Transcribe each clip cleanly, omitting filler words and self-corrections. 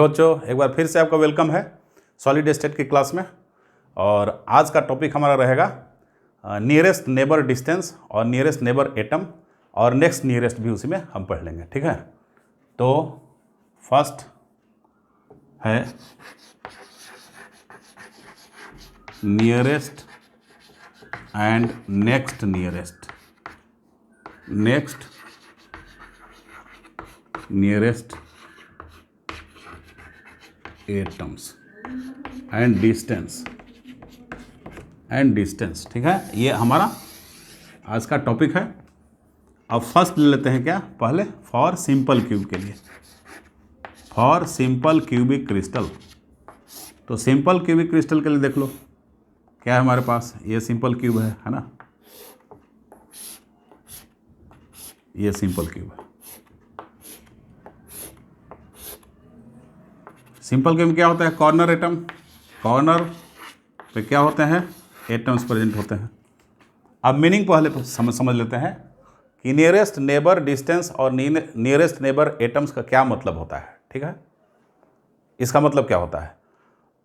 बच्चों एक बार फिर से आपका वेलकम है सॉलिड स्टेट की क्लास में। और आज का टॉपिक हमारा रहेगा नियरेस्ट नेबर डिस्टेंस और नियरेस्ट नेबर एटम, और नेक्स्ट नियरेस्ट भी उसी में हम पढ़ लेंगे, ठीक है। तो फर्स्ट है nearest and next nearest, next nearest atoms and distance, ठीक है। ये हमारा आज का टॉपिक है। अब फर्स्ट ले लेते हैं क्या, पहले फॉर सिंपल क्यूब के लिए, फॉर सिंपल क्यूबिक क्रिस्टल। तो सिंपल क्यूबिक क्रिस्टल के लिए देख लो क्या है हमारे पास। ये सिंपल क्यूब है ना, ये सिंपल क्यूब है। सिंपल क्यूब में क्या होता है, कॉर्नर एटम, कॉर्नर पे क्या होते हैं, एटम्स प्रेजेंट होते हैं। अब मीनिंग पहले समझ लेते हैं कि नियरेस्ट नेबर डिस्टेंस और नियरेस्ट नेबर एटम्स का क्या मतलब होता है, ठीक है। इसका मतलब क्या होता है,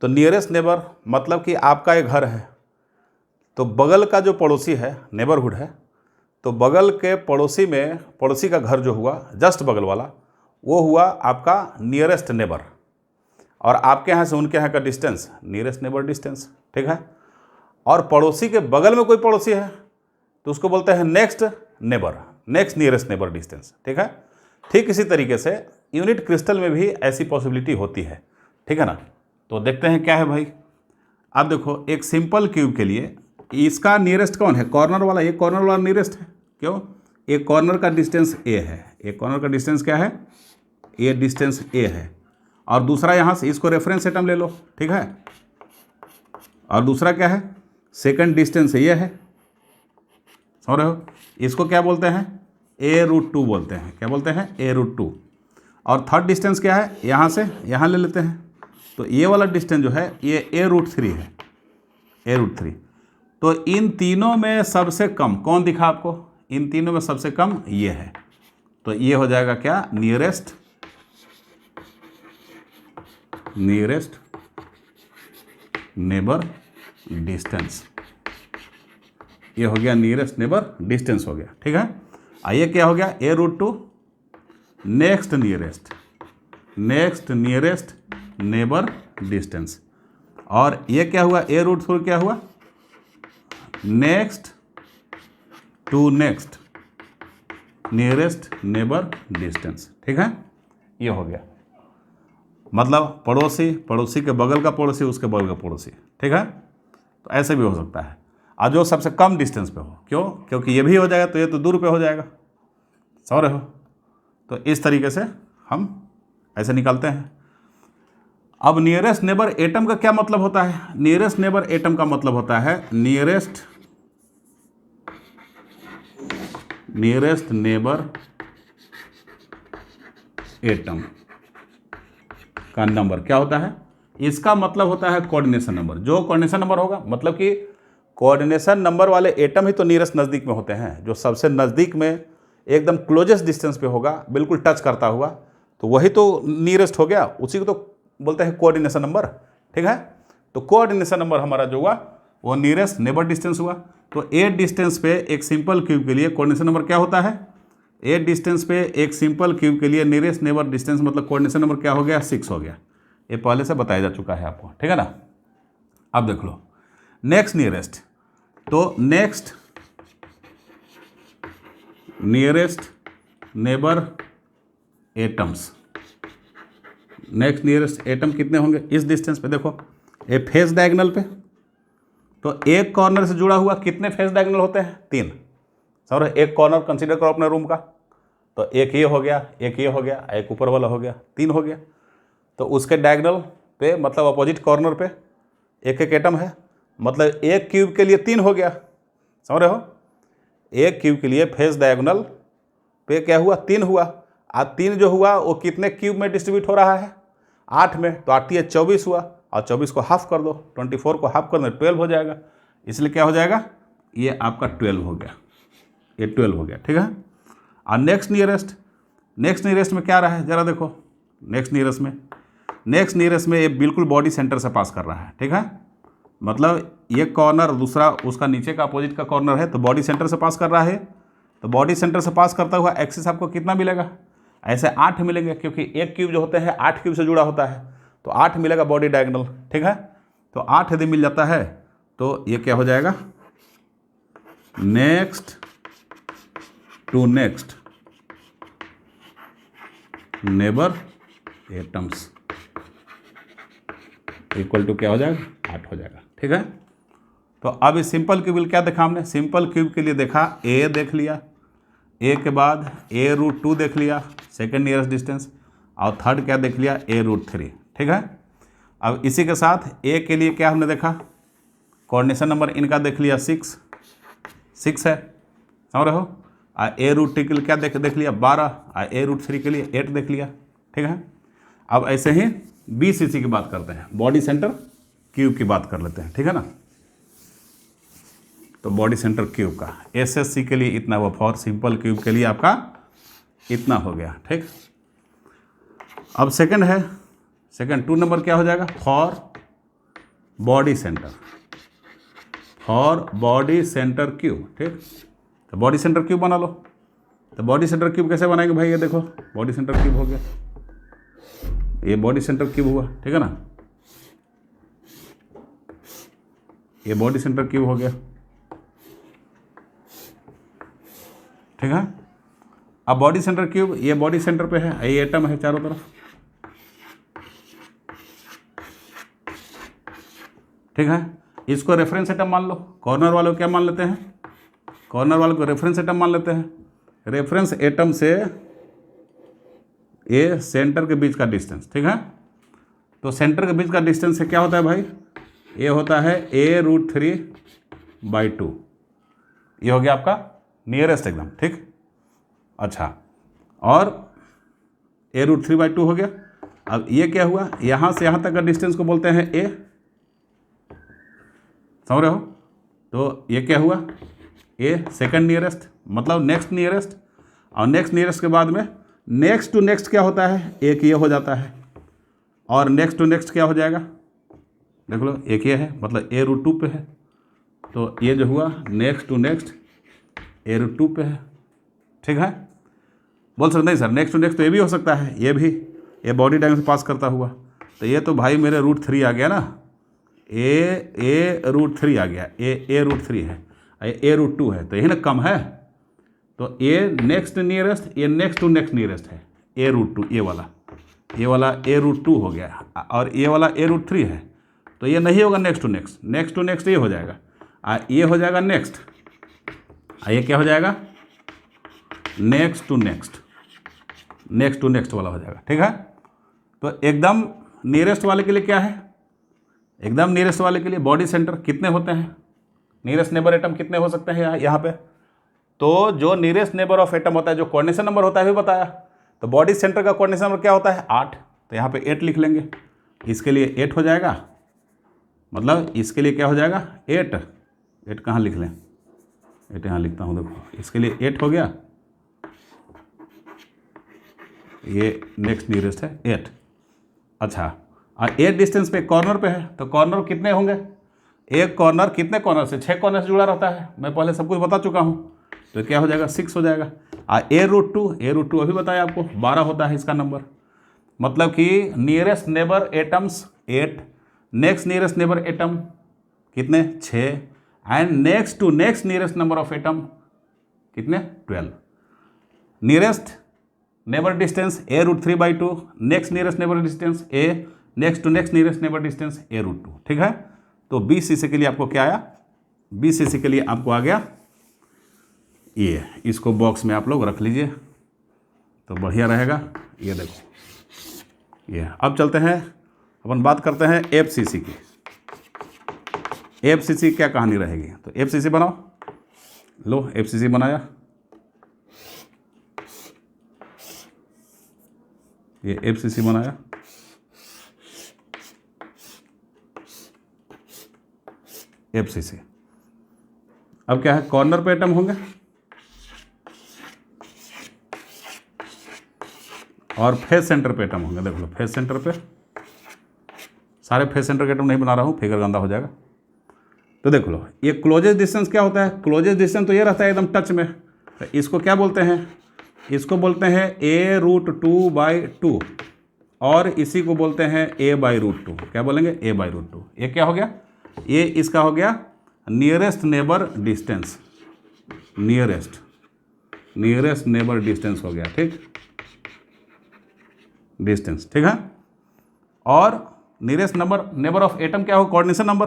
तो नियरेस्ट नेबर मतलब कि आपका एक घर है, तो बगल का जो पड़ोसी है, नेबरहुड है, तो बगल के पड़ोसी में पड़ोसी का घर जो हुआ जस्ट बगल वाला, वो हुआ आपका नियरेस्ट नेबर। और आपके यहाँ से उनके यहाँ का डिस्टेंस नियरेस्ट नेबर डिस्टेंस, ठीक है। और पड़ोसी के बगल में कोई पड़ोसी है तो उसको बोलते हैं next neighbour, next nearest neighbour distance, ठीक है। ठीक इसी तरीके से यूनिट क्रिस्टल में भी ऐसी पॉसिबिलिटी होती है, ठीक है ना। तो देखते हैं क्या है भाई। अब देखो एक सिंपल क्यूब के लिए इसका नियरेस्ट कौन है, कॉर्नर वाला। ये कॉर्नर वाला नियरेस्ट है, क्यों, एक कॉर्नर का डिस्टेंस ए है, एक कॉर्नर का डिस्टेंस क्या है, ये डिस्टेंस ए है। और दूसरा यहाँ से इसको रेफरेंस एटम ले लो, ठीक है। और दूसरा क्या है, सेकंड डिस्टेंस ये है, समझ रहे हो। इसको क्या बोलते हैं, a√2 बोलते हैं। क्या बोलते हैं, a√2। और थर्ड डिस्टेंस क्या है, यहाँ से यहाँ ले लेते हैं, तो ये वाला डिस्टेंस जो है ये a√3 है, a√3। तो इन तीनों में सबसे कम कौन दिखा आपको, इन तीनों में सबसे कम ये है। तो ये हो जाएगा क्या, नियरेस्ट नेबर डिस्टेंस। ये हो गया नियरेस्ट नेबर डिस्टेंस हो गया, ठीक है। आइए क्या हो गया, a√2 next nearest neighbour distance. और ये क्या हुआ, a√4 क्या हुआ, next to next nearest neighbour distance, ठीक है। ये हो गया, मतलब पड़ोसी के बगल का पड़ोसी, उसके बगल का पड़ोसी, ठीक है। तो ऐसे भी हो सकता है, और जो सबसे कम डिस्टेंस पे हो, क्यों, क्योंकि ये भी हो जाएगा तो ये तो दूर पे हो जाएगा, समझ रहे हो। तो इस तरीके से हम ऐसे निकालते हैं। अब नियरेस्ट नेबर एटम का क्या मतलब होता है, नियरेस्ट नेबर एटम का मतलब होता है नियरेस्ट नेबर एटम का नंबर क्या होता है, इसका मतलब होता है कोऑर्डिनेशन नंबर। जो कोऑर्डिनेशन नंबर होगा, मतलब कि कोऑर्डिनेशन नंबर वाले एटम ही तो नियरेस्ट नज़दीक में होते हैं। जो सबसे नज़दीक में एकदम क्लोजेस्ट डिस्टेंस पे होगा, बिल्कुल टच करता हुआ, तो वही तो नियरेस्ट हो गया, उसी को तो बोलते हैं कोऑर्डिनेशन नंबर, ठीक है। तो कोऑर्डिनेशन नंबर हमारा जो हुआ वो नियरेस्ट नेबर डिस्टेंस हुआ। तो ए डिस्टेंस पे एक सिंपल क्यूब के लिए कोऑर्डिनेशन नंबर क्या होता है, ए डिस्टेंस पे एक सिंपल क्यूब के लिए नियरेस्ट नेबर डिस्टेंस मतलब कोऑर्डिनेशन नंबर क्या हो गया, 6 हो गया। ये पहले से बताया जा चुका है आपको, ठीक है ना। अब देख लो नेक्स्ट नियरेस्ट, तो next nearest neighbour atoms, next nearest atom कितने होंगे इस डिस्टेंस पे, देखो ये फेस डायगोनल पे, तो एक कॉर्नर से जुड़ा हुआ कितने फेस डायगोनल होते हैं, 3। समझ, एक कॉर्नर कंसीडर करो अपने रूम का, तो एक ये हो गया, एक ये हो गया, एक ऊपर वाला हो गया, 3 हो गया। तो उसके डायगोनल पे मतलब अपोजिट कॉर्नर पे एक एक एटम है, मतलब एक क्यूब के लिए 3 हो गया, समझ रहे हो। एक क्यूब के लिए फेस डायगोनल पे क्या हुआ, 3 हुआ। और 3 जो हुआ वो कितने क्यूब में डिस्ट्रीब्यूट हो रहा है, 8 में। तो 8 × 24 हुआ, और 24 को हाफ कर दो, 24 को हाफ कर दो 12 हो जाएगा। इसलिए क्या हो जाएगा, ये आपका 12 हो गया, ये 12 हो गया, ठीक है। और नेक्स्ट नियरेस्ट में क्या रहा है, ज़रा देखो नेक्स्ट नियरेस्ट में, नेक्स्ट नियरेस्ट में ये बिल्कुल बॉडी सेंटर से पास कर रहा है, ठीक है। मतलब ये कॉर्नर दूसरा उसका नीचे का अपोजिट का कॉर्नर है, तो बॉडी सेंटर से पास कर रहा है। तो बॉडी सेंटर से पास करता हुआ एक्सिस आपको कितना मिलेगा? ऐसे 8 मिलेंगे, क्योंकि एक क्यूब जो होते हैं 8 क्यूब से जुड़ा होता है, तो 8 मिलेगा बॉडी डायगोनल, ठीक है। तो 8 यदि मिल जाता है तो ये क्या हो जाएगा? Next to next neighbour atoms equal to क्या हो जाएगा? 8 हो जाएगा, ठीक है। तो अब इस सिंपल क्यूब के लिए क्या देखा हमने? सिंपल क्यूब के लिए देखा ए देख लिया, ए के बाद a√2 देख लिया सेकेंड नियरेस्ट डिस्टेंस, और थर्ड क्या देख लिया? a√3, ठीक है। अब इसी के साथ ए के लिए क्या हमने देखा? कोऑर्डिनेशन नंबर इनका देख लिया 6 है, समझ रहे हो। a√2 के लिए क्या देख लिया? 12, a√3 के लिए 8 देख लिया, ठीक है। अब ऐसे ही BCC की बात करते हैं, बॉडी सेंटर क्यूब की बात कर लेते हैं, ठीक है ना। तो बॉडी सेंटर क्यूब का SSC के लिए इतना हुआ, फॉर सिंपल क्यूब के लिए आपका इतना हो गया, ठीक। अब सेकंड है, सेकंड 2 नंबर क्या हो जाएगा? फॉर बॉडी सेंटर क्यूब, ठीक। तो बॉडी सेंटर क्यूब बना लो। तो बॉडी सेंटर क्यूब कैसे बनाएंगे भाई? ये देखो बॉडी सेंटर क्यूब हो गया, ये बॉडी सेंटर क्यूब हुआ, ठीक है ना। ये बॉडी सेंटर क्यूब हो गया, ठीक है। अब बॉडी सेंटर क्यूब, ये बॉडी सेंटर पे है, ये एटम है चारों तरफ, ठीक है। इसको रेफरेंस एटम मान लो। कॉर्नर वालों को क्या मान लेते हैं? कॉर्नर वालों को रेफरेंस एटम मान लेते हैं। रेफरेंस एटम से ये सेंटर के बीच का डिस्टेंस, ठीक है। तो सेंटर के बीच का डिस्टेंस से क्या होता है भाई? ये होता है a√3/2। ये हो गया आपका नियरेस्ट एकदम, ठीक। अच्छा, और a√3/2 हो गया। अब ये क्या हुआ? यहाँ से यहाँ तक का डिस्टेंस को बोलते हैं a, समझ रहे हो। तो ये क्या हुआ? a सेकंड नियरेस्ट, मतलब नेक्स्ट नियरेस्ट, और नेक्स्ट नियरेस्ट के बाद में नेक्स्ट टू नेक्स्ट क्या होता है? एक ये हो जाता है, और नेक्स्ट टू नेक्स्ट क्या हो जाएगा? देख लो, एक ये है, मतलब a√2 पे है, तो ये जो हुआ नेक्स्ट टू नेक्स्ट a√2 पे है, ठीक है। बोल सकते नहीं सर नेक्स्ट टू नेक्स्ट तो ये भी हो सकता है, ये भी, ये बॉडी डायगोनल से पास करता हुआ, तो ये तो भाई मेरे √3 आ गया ना, a√3 आ गया, a√3 है, a√2 है, तो यही ना कम है। तो ये नेक्स्ट नियरेस्ट, ये नेक्स्ट टू नेक्स्ट नियरेस्ट है a√2, ये वाला a√2 हो गया, और ये वाला a√3 है, तो ये नहीं होगा नेक्स्ट टू नेक्स्ट ये हो जाएगा, ये हो जाएगा नेक्स्ट, ये क्या हो जाएगा? नेक्स्ट टू नेक्स्ट वाला हो जाएगा, ठीक है। तो एकदम नियरेस्ट वाले के लिए क्या है? एकदम नियरेस्ट वाले के लिए बॉडी सेंटर कितने होते हैं? नियरेस्ट नेबर एटम कितने हो सकते हैं यहाँ पे? तो जो नियरेस्ट नेबर ऑफ एटम होता है, जो कोऑर्डिनेशन नंबर होता है, भी बताया। तो बॉडी सेंटर का कोऑर्डिनेशन नंबर क्या होता है? 8। तो यहाँ पे 8 लिख लेंगे, इसके लिए 8 हो जाएगा, मतलब इसके लिए क्या हो जाएगा? 8 कहाँ लिख लें? 8 यहाँ लिखता हूँ, देखो इसके लिए 8 हो गया, ये नेक्स्ट नियरेस्ट है 8। अच्छा, और 8 डिस्टेंस पे कॉर्नर पे है, तो कॉर्नर कितने होंगे? एक कॉर्नर कितने कॉर्नर से? 6 कॉर्नर से जुड़ा रहता है, मैं पहले सब कुछ बता चुका हूँ। तो क्या हो जाएगा? 6 हो जाएगा। a√2 अभी बताया आपको 12 होता है इसका नंबर, मतलब कि nearest neighbour atoms 8, next nearest neighbour atom कितने? 6, and next to next nearest number of atom कितने? 12। Nearest neighbour distance a√3/2, next nearest neighbour distance a, next to next nearest neighbour distance a√2, ठीक है। तो BCC के लिए आपको क्या आया? BCC के लिए आपको आ गया ये, इसको बॉक्स में आप लोग रख लीजिए तो बढ़िया रहेगा। ये देखो ये। अब चलते हैं, अपन बात करते हैं FCC की। FCC क्या कहानी रहेगी? तो FCC बनाओ, लो FCC बनाया, ये FCC बनाया, FCC। अब क्या है? कॉर्नर पे एटम होंगे और फेस सेंटर पे एटम होंगे। देख लो फेस सेंटर पे सारे फेस सेंटर के एटम नहीं बना रहा हूँ, फिगर गंदा हो जाएगा। तो देख लो, ये क्लोजेस्ट डिस्टेंस क्या होता है? क्लोजेस्ट डिस्टेंस तो ये रहता है एकदम टच में, तो इसको क्या बोलते हैं? इसको बोलते हैं a√2/2 और इसी को बोलते हैं a/√2। क्या बोलेंगे? a/√2। ये क्या हो गया? ये इसका हो गया nearest neighbour distance, nearest neighbour distance हो गया, ठीक, डिस्टेंस, ठीक है। और नियरेस्ट नेबर ऑफ एटम क्या हो? Coordination number.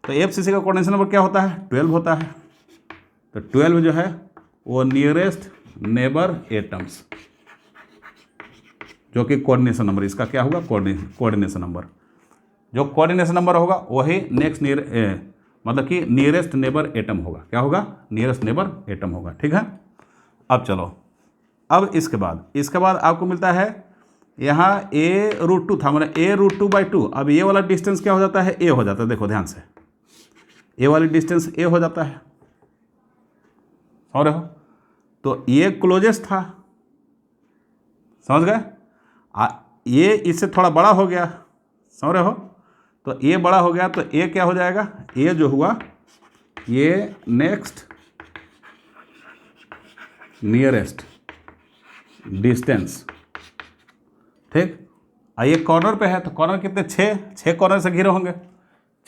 तो FCC का कोऑर्डिनेशन नंबर क्या होता है? 12 होता है। तो 12 जो है वो नियरेस्ट नेबर एटम्स, जो कि कोऑर्डिनेशन नंबर, इसका क्या होगा? Coordination number. जो कोऑर्डिनेशन नंबर होगा वही नेक्स्ट मतलब कि नियरेस्ट नेबर एटम होगा। क्या होगा? नियरेस्ट नेबर एटम होगा, ठीक है। अब चलो, अब इसके बाद आपको मिलता है यहाँ a√2 था, मतलब a√2/2। अब ये वाला डिस्टेंस क्या हो जाता है? a हो जाता है। देखो ध्यान से, ये वाली डिस्टेंस a हो जाता है, समझ रहे हो? तो ये क्लोजेस्ट था, समझ गए? ये इससे थोड़ा बड़ा हो गया, समझ रहे हो? तो ये बड़ा हो गया, तो ये क्या हो जाएगा? ये जो हुआ ये नेक्स्ट नियरेस्ट डिस्टेंस, ठीक। ये कॉर्नर पे है, तो कॉर्नर कितने? 6 कॉर्नर से घिरे होंगे,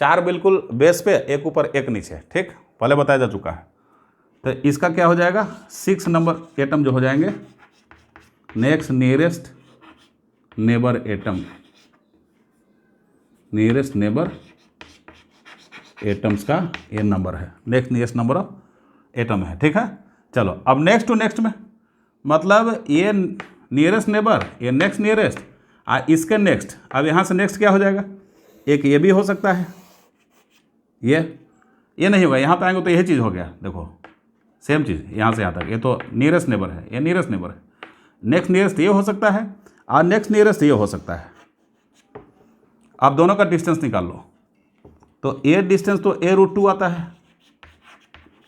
4 बिल्कुल बेस पे, एक ऊपर एक नीचे, ठीक, पहले बताया जा चुका है। तो इसका क्या हो जाएगा? 6 नंबर एटम जो हो जाएंगे next nearest neighbour atom, nearest neighbour atoms का ये नंबर है, next nearest number of atom है, ठीक है। चलो अब नेक्स्ट टू नेक्स्ट में, मतलब ये नियरेस्ट नेबर, ये नेक्स्ट नियरेस्ट, इसके नेक्स्ट। अब यहाँ से नेक्स्ट क्या हो जाएगा? एक ये भी हो सकता है, ये नहीं होगा, यहाँ पे आएंगे तो यही चीज़ हो गया। देखो सेम चीज़ यहाँ से यहाँ तक, ये तो नियरेस्ट नेबर है, ये नियरेस्ट नेबर है। नेक्स्ट नियरेस्ट ये हो सकता है और नेक्स्ट नियरेस्ट ये हो सकता है। आप दोनों का डिस्टेंस निकाल लो, तो ये डिस्टेंस तो a√2 आता है,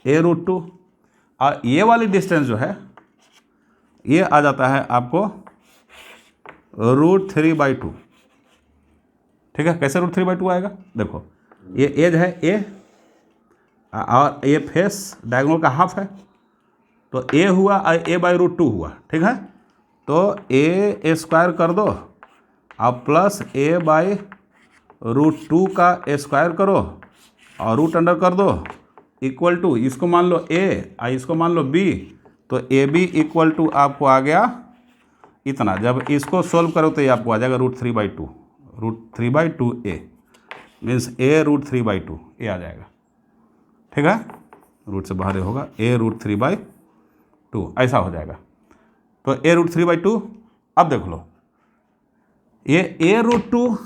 a√2, और ये वाली डिस्टेंस जो है ये आ जाता है आपको √3/2, ठीक है। कैसे √3/2 आएगा? देखो ये एज है a और ये फेस डायगोनल का हाफ है, तो a हुआ और a/√2 हुआ, ठीक है। तो a² कर दो और प्लस a/√2 का स्क्वायर करो और रूट अंडर कर दो, इक्वल टू, इसको मान लो a और इसको मान लो b, तो AB इक्वल टू आपको आ गया इतना। जब इसको सोल्व करो तो ये आपको आ जाएगा √3/2, √3/2a मीन्स a√3/2 ये आ जाएगा, ठीक है। रूट से बाहर होगा a√3/2, ऐसा हो जाएगा। तो a√3/2। अब देख लो ये a√2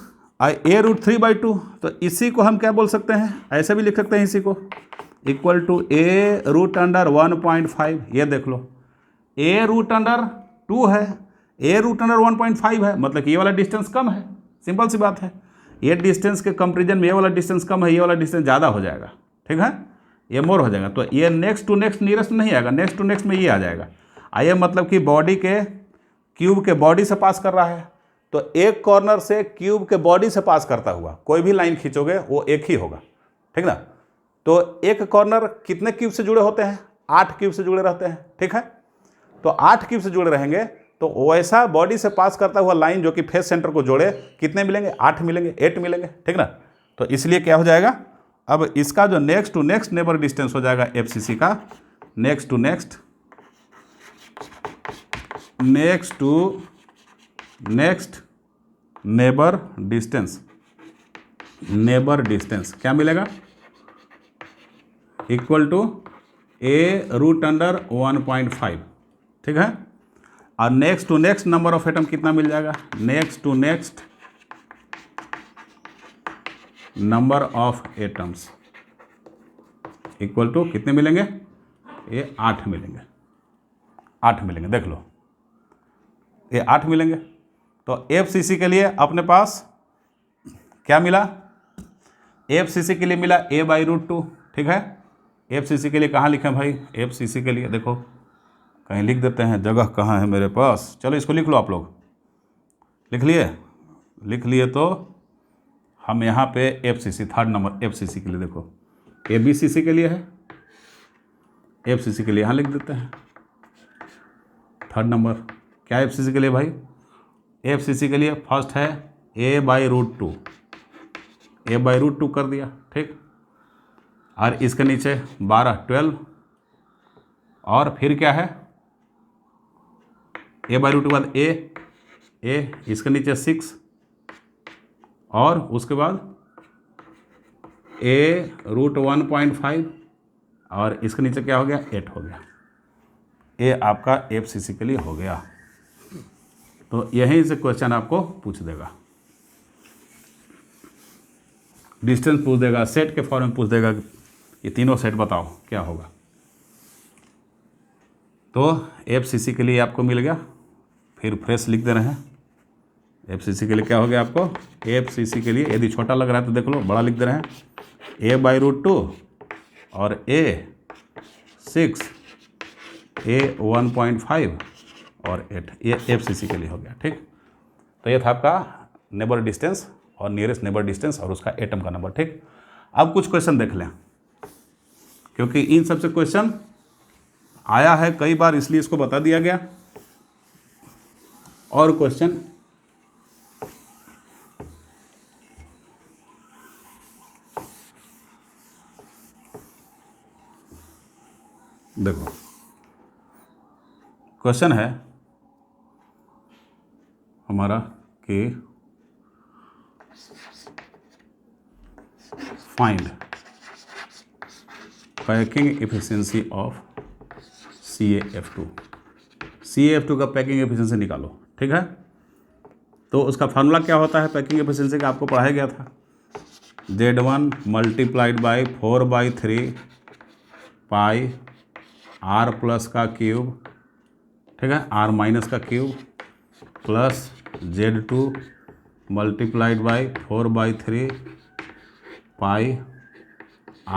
और a√3/2, तो इसी को हम क्या बोल सकते हैं? ऐसे भी लिख सकते हैं इसी को, इक्वल टू a√1.5। ये देख लो a√2 है, a√1.5 है, मतलब कि ये वाला डिस्टेंस कम है, सिंपल सी बात है। ये डिस्टेंस के कंपेरिजन में ये वाला डिस्टेंस कम है, ये वाला डिस्टेंस ज़्यादा हो जाएगा, ठीक है, ये मोर हो जाएगा। तो ये नेक्स्ट टू नेक्स्ट नियरेस्ट नहीं आएगा, नेक्स्ट टू नेक्स्ट में ये आ जाएगा। आइए मतलब कि बॉडी के क्यूब के बॉडी से पास कर रहा है, तो एक कॉर्नर से क्यूब के बॉडी से पास करता हुआ कोई भी लाइन खींचोगे वो एक ही होगा, ठीक ना। तो एक कॉर्नर कितने क्यूब से जुड़े होते हैं? 8 क्यूब से जुड़े रहते हैं, ठीक है। तो 8 क्यूब से जुड़े रहेंगे, तो वैसा बॉडी से पास करता हुआ लाइन जो कि फेस सेंटर को जोड़े, कितने मिलेंगे? 8 मिलेंगे, 8 मिलेंगे, ठीक ना। तो इसलिए क्या हो जाएगा? अब इसका जो next to next neighbour distance हो जाएगा FCC का, next to next neighbour distance क्या मिलेगा? इक्वल टू a√1.5, ठीक है। और next to next number of atom कितना मिल जाएगा? Next to next number of atoms equal to कितने मिलेंगे? ये 8 मिलेंगे, 8 मिलेंगे। देख लो ये 8 मिलेंगे। तो FCC के लिए अपने पास क्या मिला? FCC के लिए मिला a/√2, ठीक है। FCC के लिए कहाँ लिखें भाई? FCC के लिए देखो कहीं लिख देते हैं, जगह कहाँ है मेरे पास। चलो इसको लिख लो, आप लोग लिख लिए तो हम यहाँ पे FCC थर्ड नंबर FCC के लिए देखो, ABCC के लिए है, FCC के लिए यहाँ लिख देते हैं थर्ड नंबर। क्या FCC के लिए भाई? FCC के लिए फर्स्ट है A/√2, A/√2 कर दिया, ठीक। और इसके नीचे 12 12 और फिर क्या है A/√2 के बाद A, इसके नीचे 6 और उसके बाद A√1.5 और इसके नीचे क्या हो गया 8 हो गया। ये आपका FCC के लिए हो गया। तो यहीं से क्वेश्चन आपको पूछ देगा, डिस्टेंस पूछ देगा, सेट के फॉर्म में पूछ देगा ये तीनों सेट बताओ क्या होगा। तो FCC के लिए आपको मिल गया, फिर फ्रेश लिख दे रहे हैं। FCC के लिए क्या हो गया आपको? FCC के लिए यदि छोटा लग रहा है तो देख लो, बड़ा लिख दे रहे हैं A/√2 और A6 A1.5 और 8, ये FCC के लिए हो गया, ठीक। तो ये था आपका नेबर डिस्टेंस और नियरेस्ट नेबर डिस्टेंस और उसका एटम का नंबर, ठीक। अब कुछ क्वेश्चन देख लें, क्योंकि इन सबसे क्वेश्चन आया है कई बार इसलिए इसको बता दिया गया। और क्वेश्चन देखो, क्वेश्चन है हमारा कि find packing efficiency of CaF2। CaF2 का पैकिंग एफिशिएंसी निकालो, ठीक है। तो उसका फार्मूला क्या होता है पैकिंग एफिशिएंसी का? आपको पढ़ाया गया था, Z1 × 4/3 पाई R प्लस का क्यूब, ठीक है, R माइनस का क्यूब प्लस Z2 × 4/3 पाई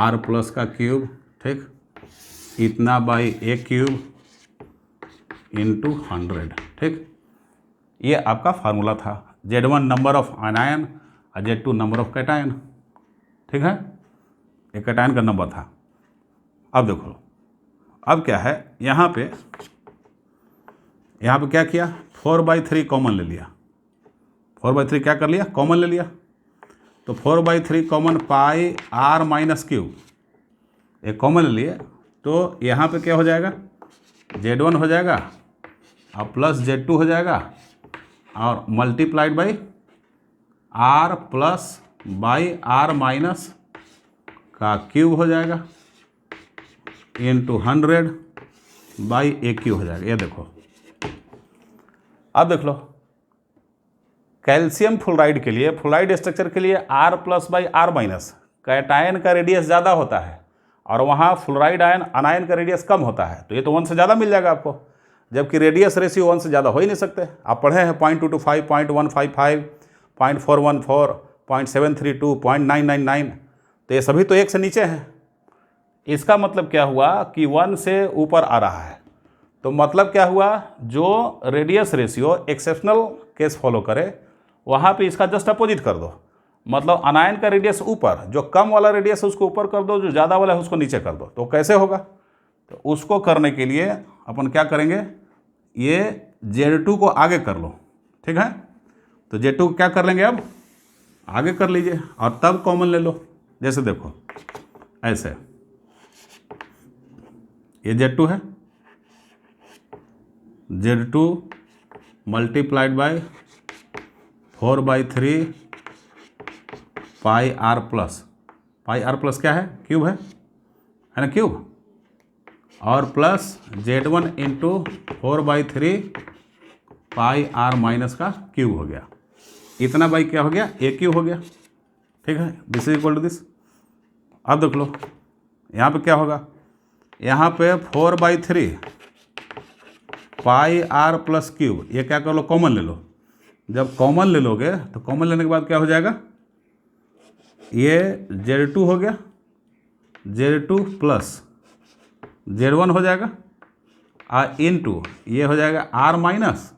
R प्लस का क्यूब, ठीक, इतना बाई A क्यूब इंटू 100, ठीक। ये आपका फार्मूला था। Z1 नंबर ऑफ आनायन और Z2 नंबर ऑफ कैटायन, ठीक है, ये कैटायन का नंबर था। अब देखो, अब क्या है यहाँ पे क्या किया, 4/3 कॉमन ले लिया, 4/3 क्या कर लिया, कॉमन ले लिया। तो 4/3 कॉमन पाई R माइनस क्यूब, एक कॉमन ले लिए, तो यहाँ पे क्या हो जाएगा, Z1 हो जाएगा और प्लस Z2 हो जाएगा और multiplied by R plus by R minus का क्यूब हो जाएगा इंटू 100 बाई A क्यूब हो जाएगा। ये देखो, अब देख लो, कैल्शियम फ्लोराइड के लिए, फ्लोराइड स्ट्रक्चर के लिए R plus by R minus, cation का रेडियस ज़्यादा होता है और वहाँ फ्लोराइड आयन अनायन का रेडियस कम होता है, तो ये तो 1 से ज़्यादा मिल जाएगा आपको, जबकि रेडियस रेशियो 1 से ज़्यादा हो ही नहीं सकते। आप पढ़े हैं 0.225, 0.155, 0.414, 0.732, 0.999, तो ये सभी तो 1 से नीचे हैं। इसका मतलब क्या हुआ कि 1 से ऊपर आ रहा है, तो मतलब क्या हुआ, जो radius ratio exceptional case follow करे वहाँ पे इसका जस्ट अपोजिट कर दो, मतलब अनायन का रेडियस ऊपर, जो कम वाला रेडियस है उसको ऊपर कर दो, जो ज़्यादा वाला है उसको नीचे कर दो। तो कैसे होगा, तो उसको करने के लिए अपन क्या करेंगे, ये Z2 को आगे कर लो, ठीक है। तो Z2 क्या कर लेंगे, अब आगे कर लीजिए और तब कॉमन ले लो। जैसे देखो ऐसे, ये Z2 है, Z2 multiplied by 4/3 pi R plus, pi R plus क्या है, क्यूब है ना, क्यूब, और प्लस Z1 इंटू 4/3 पाई R माइनस का क्यूब हो गया, इतना बाई क्या हो गया, A क्यूब हो गया, ठीक है। This is equal to this. अब देख लो यहाँ पे क्या होगा, यहाँ पे 4/3 पाई R प्लस क्यूब, ये क्या कर लो, कॉमन ले लो। जब कॉमन ले लोगे तो कॉमन लेने के बाद क्या हो जाएगा, ये Z2 हो गया, Z2 प्लस Z1 हो जाएगा और इनटू ये हो जाएगा R माइनस,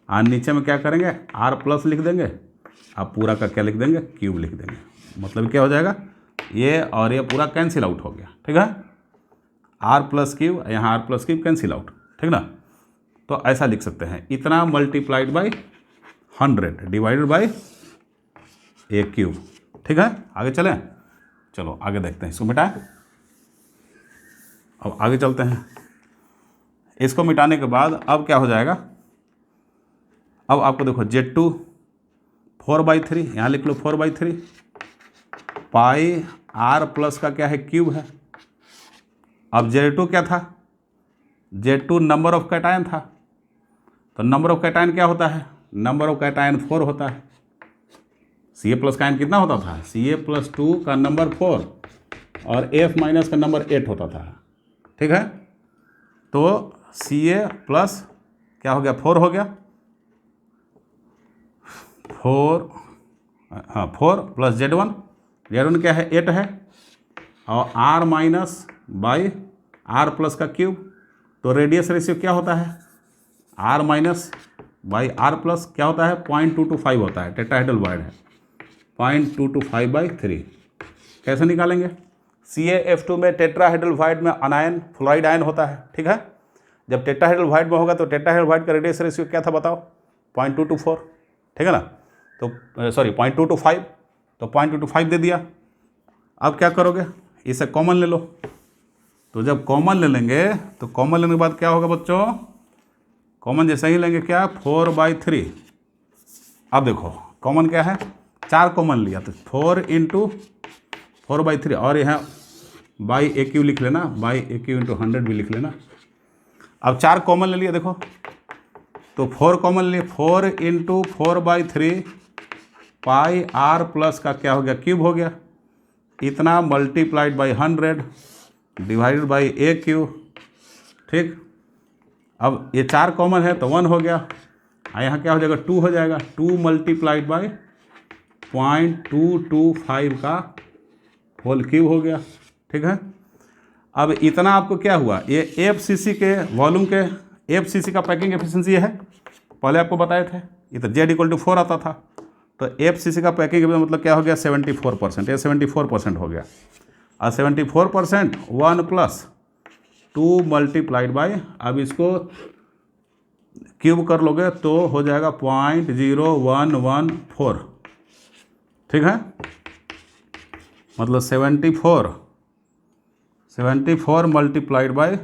और नीचे में क्या करेंगे, R प्लस लिख देंगे आप पूरा का क्या लिख देंगे, क्यूब लिख देंगे। मतलब क्या हो जाएगा, ये और ये पूरा कैंसिल आउट हो गया, ठीक है। आर प्लस क्यूब, यहाँ R plus cube cancel out, ठीक ना। तो ऐसा लिख सकते हैं, इतना multiplied by 100 divided by A cube, ठीक है। आगे चलें, चलो आगे देखते हैं, इसको मिटाएं। अब आगे चलते हैं। इसको मिटाने के बाद अब क्या हो जाएगा, अब आपको देखो Z2 4/3, यहाँ लिख लो 4/3 पाई आर प्लस का क्या है, क्यूब है। अब Z2 क्या था, Z2 नंबर ऑफ कैटायन था। तो नंबर ऑफ कैटायन क्या होता है, नंबर ऑफ कैटायन 4 होता है। Ca प्लस का आयन कितना होता था, Ca+2 का नंबर 4 और F माइनस का नंबर 8 होता था, ठीक है। तो Ca प्लस क्या हो गया, 4 हो गया, 4 प्लस Z1 क्या है, 8 है, और R minus by R plus का क्यूब। तो रेडियस रेशियो क्या होता है, R minus by R plus क्या होता है, 0.225 होता है, टेट्राहेड्रल वाइड है, 0.225/3। कैसे निकालेंगे, CaF2 में टेट्राहेड्रल वाइड में अनायन फ्लोराइड आयन होता है, ठीक है। जब टेट्राहेड्रल वाइड में होगा तो टेट्राहेड्रल वाइड का रेडियस रेशियो क्या था बताओ, 0.224, ठीक है ना। तो सॉरी 0.225, तो 0.225 दे दिया। अब क्या करोगे, इसे कॉमन ले लो। तो जब कॉमन ले लेंगे तो कॉमन लेने के बाद क्या होगा बच्चों, कॉमन जैसे ही लेंगे क्या, 4/3। अब देखो कॉमन क्या है, 4 कॉमन लिया तो 4 × 4/3, और यहाँ बाई ए क्यू लिख लेना, बाई ए क्यू × 100 भी लिख लेना। अब 4 कॉमन ले लिया, देखो तो 4 कॉमन लिए, 4 × 4/3 पाई आर प्लस का क्या हो गया, क्यूब हो गया, इतना multiplied by 100 divided by A cube, ठीक। अब ये 4 कॉमन है तो 1 हो गया, यहाँ क्या हो जाएगा, 2 हो जाएगा, 2 मल्टीप्लाइड बाई 0.225 का होल क्यूब हो गया, ठीक है। अब इतना आपको क्या हुआ, ये FCC के वॉल्यूम के, FCC का पैकिंग एफिशिएंसी है, पहले आपको बताए थे, ये तो Z=4 आता था। तो FCC का पैकिंग मतलब क्या हो गया, 74%, ये 74% हो गया। और 74% 1 + 2 मल्टीप्लाइड बाई, अब इसको क्यूब कर लोगे तो हो जाएगा 0.0114, ठीक है। मतलब 74 मल्टीप्लाइड बाई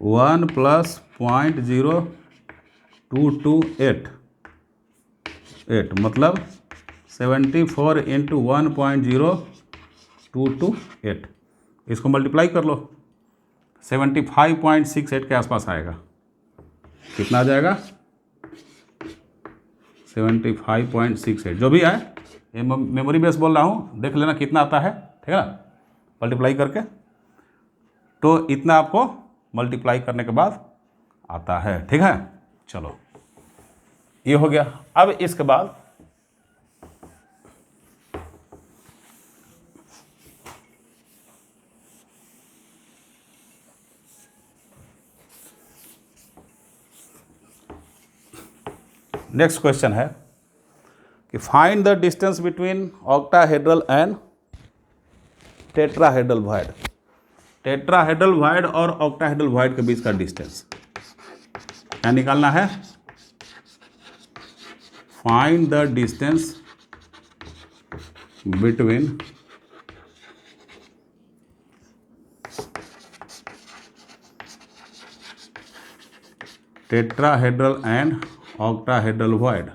1 + 0.0228, मतलब 74 × 1.0228, इसको मल्टीप्लाई कर लो, 75.68 के आसपास आएगा। कितना आ जाएगा, 75.68, जो भी आए, ये मेमोरी बेस बोल रहा हूँ, देख लेना कितना आता है, ठीक है ना, मल्टीप्लाई करके। तो इतना आपको मल्टीप्लाई करने के बाद आता है, ठीक है। चलो ये हो गया। अब इसके बाद नेक्स्ट क्वेश्चन है कि find the distance between octahedral and tetrahedral void. Tetrahedral void और ऑक्टाहेड्रल वॉइड के बीच का डिस्टेंस क्या निकालना है, find the distance between tetrahedral and octahedral void.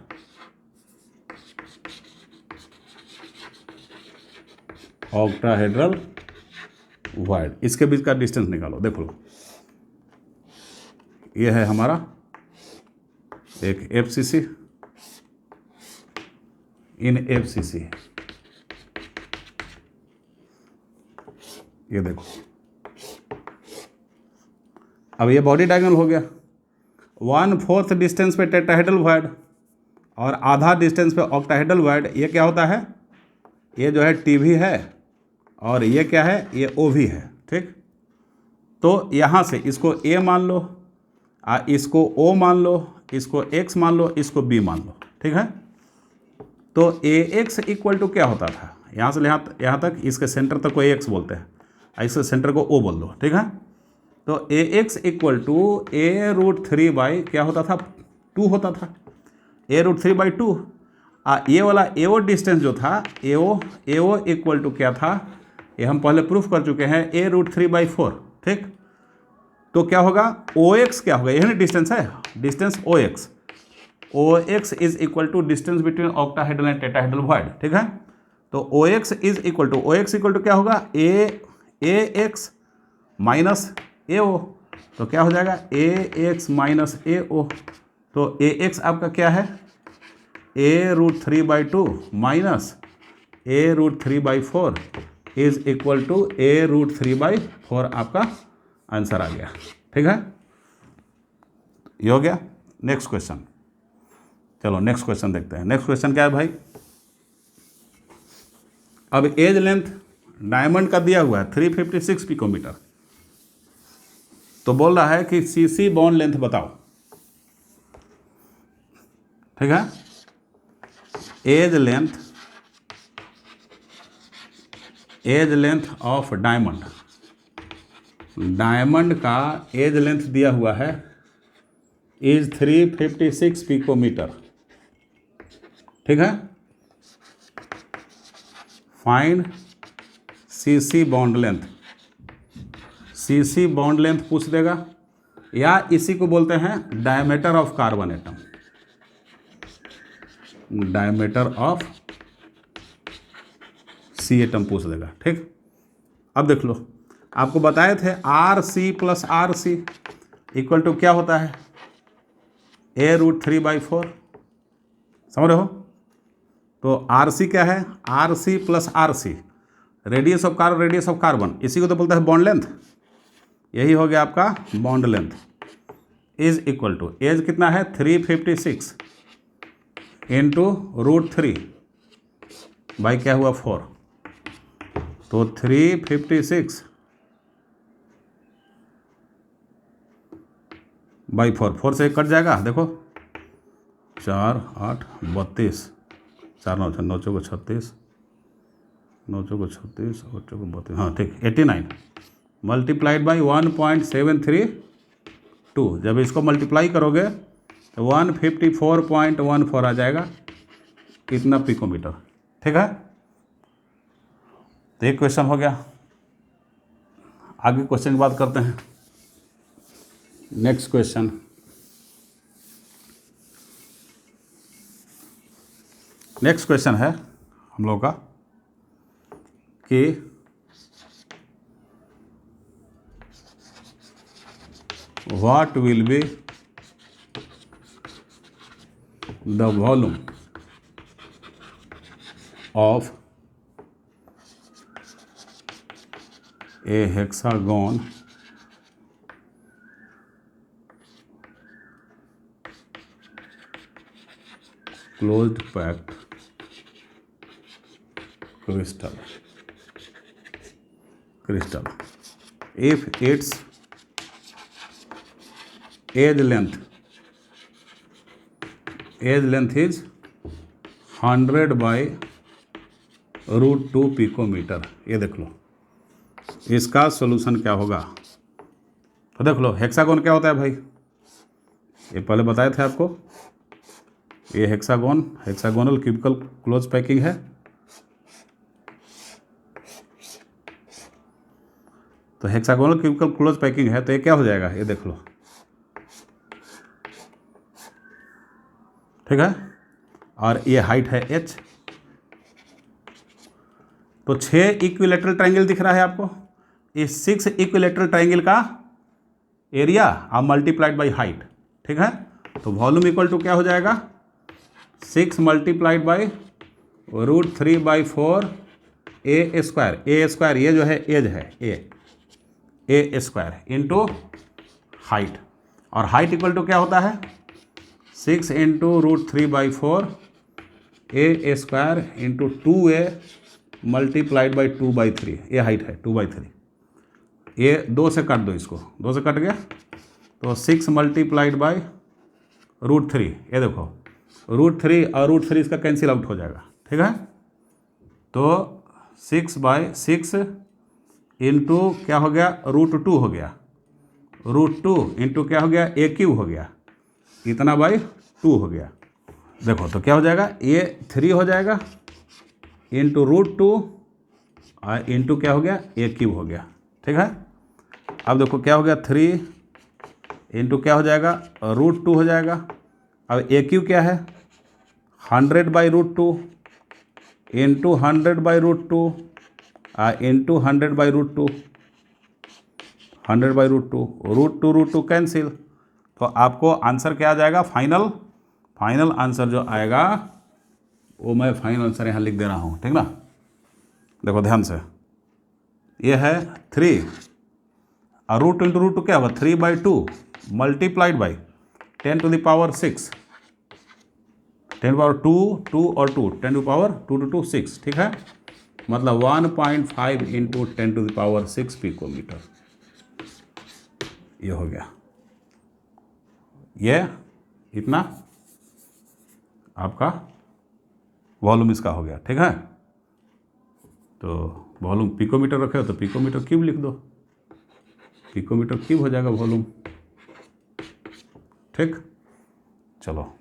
Octahedral void, इसके बीच का डिस्टेंस निकालो। देखो ये है हमारा एक FCC, इन FCC, ये देखो। अब ये बॉडी डायगोनल हो गया, 1/4 डिस्टेंस पे टेट्राहेड्रल वॉइड और आधा डिस्टेंस पे ऑक्टाहेड्रल वॉइड। ये क्या होता है, ये जो है TV है और ये क्या है, ये OV है, ठीक। तो यहाँ से इसको A मान लो, इसको O मान लो, इसको x मान लो, इसको b मान लो, ठीक है। तो ax इक्वल टू क्या होता था, यहाँ से यहाँ तक, इसके सेंटर तक को ax बोलते हैं, इसके सेंटर को o बोल दो, ठीक है। तो ax equal to a√3 by क्या होता था, 2 होता था, a√3 बाई 2। ये वाला AO डिस्टेंस जो था, AO इक्वल टू क्या था, ये हम पहले प्रूफ कर चुके हैं, a√3 बाई 4, ठीक। तो क्या होगा, OX क्या होगा, यही ना डिस्टेंस है, distance OX is equal to distance between octahedral and tetrahedral void, ठीक है। तो OX इक्वल टू क्या होगा, AX माइनस AO, तो क्या हो जाएगा AX माइनस AO। तो AX आपका क्या है, a√3 by 2 minus a√3 by 4 is equal to a√3 by 4, आपका आंसर आ गया, ठीक है। ये हो गया। नेक्स्ट क्वेश्चन, चलो नेक्स्ट क्वेश्चन देखते हैं। नेक्स्ट क्वेश्चन क्या है भाई, अब एज लेंथ डायमंड का दिया हुआ है 356 पिकोमीटर, तो बोल रहा है कि CC बॉन्ड लेंथ बताओ, ठीक है। एज लेंथ ऑफ डायमंड का एज लेंथ दिया हुआ है इज 356 पिकोमीटर, ठीक है। Find CC bond length, CC bond length पूछ देगा, या इसी को बोलते हैं diameter of carbon atom, diameter of C atom पूछ देगा, ठीक। अब देख लो, आपको बताए थे RC plus RC equal to क्या होता है, a√3 बाई 4, समझ रहे हो। तो RC क्या है, RC plus RC, radius of carbon, इसी को तो बोलता है बॉन्ड लेंथ, यही हो गया आपका bond length, is equal to edge कितना है 356 इंटू √3 बाई क्या हुआ 4, तो 356 बाई 4 से कट जाएगा, देखो 4 8 32, 4 9 9 चौको 36, 9 चौको 36 और चौको 32, हाँ ठीक, 89 मल्टीप्लाइड बाई 1.732, जब इसको मल्टीप्लाई करोगे तो 154.14 आ जाएगा, कितना पिकोमीटर, ठीक है। तो एक क्वेश्चन हो गया। आगे क्वेश्चन की बात करते हैं। नेक्स्ट क्वेश्चन, है हम लोग का कि what will be the volume of A hexagon closed packed crystal if its age length is 100 by √2 picometre. ये देख लो, इसका सॉल्यूशन क्या होगा। तो देख लो, हेक्सागोन क्या होता है भाई, ये पहले बताए थे आपको, ये हेक्सागोनल क्यूबिकल क्लोज पैकिंग है। तो हेक्सागोनल क्यूबिकल क्लोज पैकिंग है, तो ये क्या हो जाएगा, ये देख लो, ठीक है। और ये हाइट है h, तो 6 इक्विलेटरल ट्रायंगल दिख रहा है आपको, इस 6 इक्विलेटरल ट्रायंगल का एरिया आप मल्टीप्लाइड बाई हाइट, ठीक है। तो वॉल्यूम इक्वल टू क्या हो जाएगा, 6 multiplied by √3 by 4 A square, ये जो है एज है ए स्क्वायर इंटू हाइट, और हाइट इक्वल टू क्या होता है 6 into √3 by 4 A square into 2a multiplied by 2/3, ये हाइट है 2/3, ये 2 से काट दो, इसको 2 से कट गया, तो 6 मल्टीप्लाइड बाई √3, ये देखो √3 और √3 इसका कैंसिल आउट हो जाएगा, ठीक है। तो 6/6 इंटू क्या हो गया, √2 हो गया, √2 इंटू क्या हो गया, a³ हो गया, इतना बाई 2 हो गया। देखो तो क्या हो जाएगा, ये 3 हो जाएगा इंटू √2 और इंटू क्या हो गया, a³ हो गया, ठीक है। अब देखो क्या हो गया, 3 इंटू क्या हो जाएगा, √2 हो जाएगा। अब a³ क्या है, 100/√2 इंटू 100/√2 इंटू 100/√2, 100/√2, √2 कैंसिल। तो आपको आंसर क्या आ जाएगा, फाइनल आंसर जो आएगा वो मैं फाइनल आंसर यहाँ लिख दे रहा हूँ, ठीक ना। देखो ध्यान से, ये है 3 और √2 इंटू √2 क्या होगा, 3/2 मल्टीप्लाइड बाई 10⁻6, 10⁻2 2 और 2, 10⁻2 6, ठीक है। मतलब 1.5 इंटू 10⁻6 पिकोमीटर, ये हो गया, ये इतना आपका वॉल्यूम इसका हो गया, ठीक है। तो वॉल्यूम पिकोमीटर रखे हो तो पिकोमीटर क्यूब लिख दो, पिकोमीटर क्यूब हो जाएगा वॉल्यूम, ठीक। चलो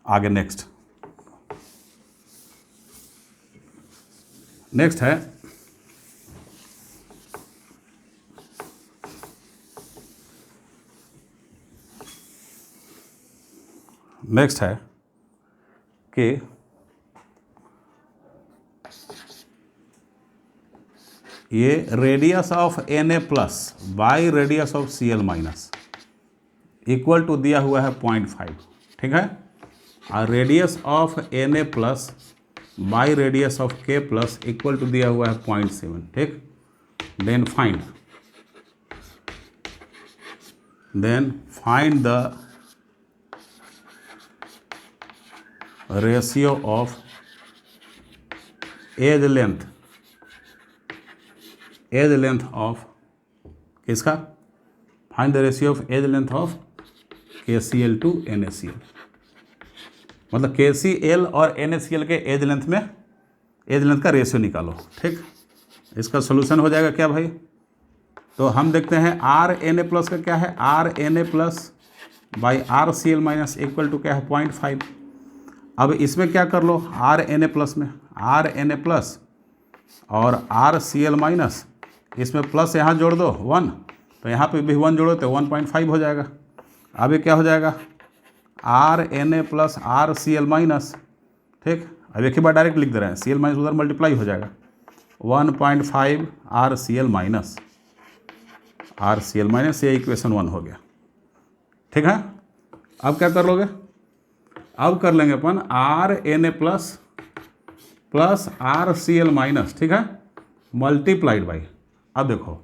आगे नेक्स्ट है कि ये radius of Na plus by radius of Cl minus equal to दिया हुआ है 0.5, ठीक है। और radius of Na plus by radius of K plus equal to दिया हुआ है 0.7, ठीक। Then find the ratio of edge length of किसका, find the ratio of edge length of KCl to NaCl, मतलब KCl और NaCl के edge length का ratio निकालो, ठीक। इसका सोल्यूशन हो जाएगा क्या भाई, तो हम देखते हैं RNa प्लस का क्या है, RNa plus by RCl minus equal to क्या है 0.5। अब इसमें क्या कर लो, RNa प्लस में RNa प्लस और RCl माइनस, इसमें प्लस यहाँ जोड़ दो 1, तो यहाँ पे भी 1 जोड़ो तो 1.5 हो जाएगा। अब ये क्या हो जाएगा, RNa प्लस RCl माइनस, ठीक। अब एक ही बार डायरेक्ट लिख दे रहे हैं, Cl माइनस उधर मल्टीप्लाई हो जाएगा, 1.5 RCl माइनस, ये इक्वेशन 1 हो गया, ठीक है। अब क्या कर लोगे, अब कर लेंगे अपन RNa प्लस RCl माइनस, ठीक है, मल्टीप्लाइड बाई, अब देखो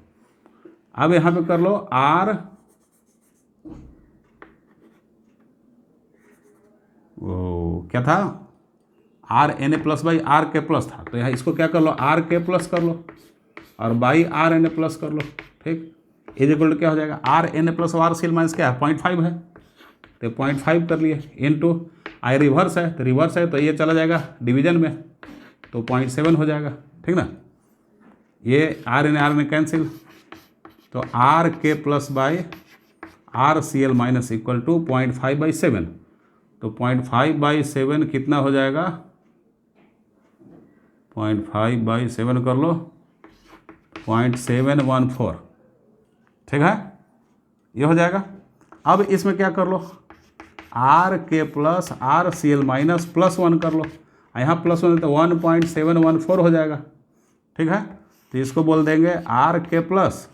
अब यहाँ पे कर लो क्या था, RNa plus by RK plus था, तो यहाँ इसको क्या कर लो, RK प्लस कर लो और बाई RNa प्लस कर लो, ठीक। इज इक्वल टू क्या हो जाएगा, RNa प्लस RCl माइनस क्या है 0.5 है, तो 0.5 कर लिए इंटू आई रिवर्स है, तो रिवर्स है तो ये चला जाएगा डिवीजन में, तो 0.7 हो जाएगा, ठीक ना। ये RNa कैंसिल, तो RK plus by RCl minus equal to 0.5/7, तो 0.5/7 कितना हो जाएगा, 0.5/7 कर लो 0.714, ठीक है, ये हो जाएगा। अब इसमें क्या कर लो, RK प्लस RCl माइनस +1 कर लो, यहाँ +1 तो 1.714 हो जाएगा, ठीक है। तो इसको बोल देंगे RK plus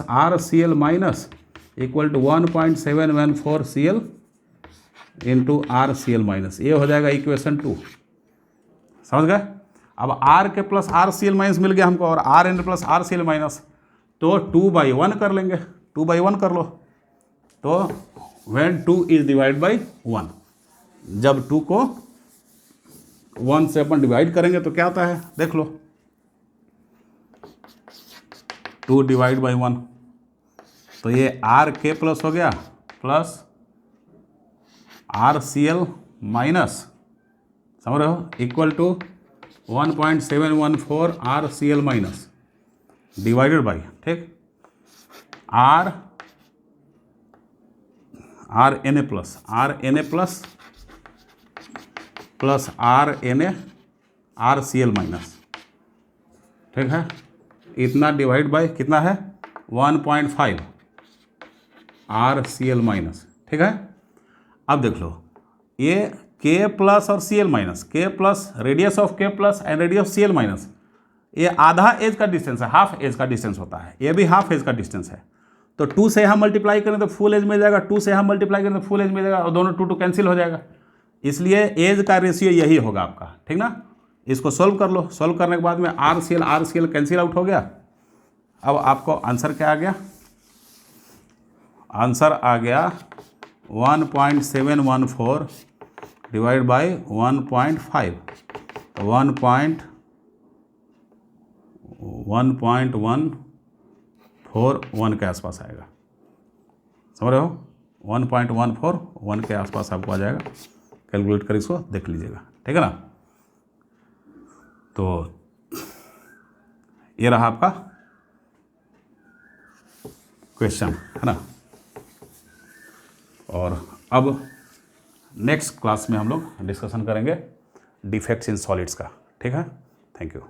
RCl minus equal to 1.714 Cl into RCl minus, ये हो जाएगा इक्वेशन 2, समझ गए। अब RK प्लस RCl माइनस मिल गया हमको और RN प्लस RCl माइनस, तो 2/1 कर लेंगे, 2/1 कर लो, तो when 2 is divided by 1, जब 2 को 1 से अपन डिवाइड करेंगे तो क्या होता है देख लो, 2 डिवाइड बाई 1, तो ये RK प्लस हो गया प्लस RCl माइनस, समझ रहे हो, equal to 1.714 RCl minus divided by, ठीक, RNA plus RNA RCl minus, ठीक है, इतना डिवाइड बाय कितना है 1.5 RCl माइनस, ठीक है। अब देख लो ये K प्लस और Cl minus, K plus radius of K plus and radius Cl minus, ये आधा एज का डिस्टेंस है, हाफ एज का डिस्टेंस होता है, ये भी हाफ एज का डिस्टेंस है। तो 2 से हम मल्टीप्लाई करें तो फुल एज मिल जाएगा, 2 से हम मल्टीप्लाई करें तो फुल एज मिल जाएगा, और दोनों 2 कैंसिल हो जाएगा, इसलिए एज का रेशियो यही होगा आपका, ठीक ना। इसको सोल्व कर लो, सोल्व करने के बाद में RCl कैंसिल आउट हो गया। अब आपको आंसर क्या आ गया, आंसर आ गया 1.714 डिवाइड बाई 1.5, तो 1.141 के आसपास आएगा, समझ रहे हो, 1.141 के आसपास आपको आ जाएगा। कैलकुलेट कर इसको देख लीजिएगा, ठीक है ना। तो ये रहा आपका क्वेश्चन, है ना। और अब नेक्स्ट क्लास में हम लोग डिस्कशन करेंगे डिफेक्ट्स इन सॉलिड्स का, ठीक है। Thank you.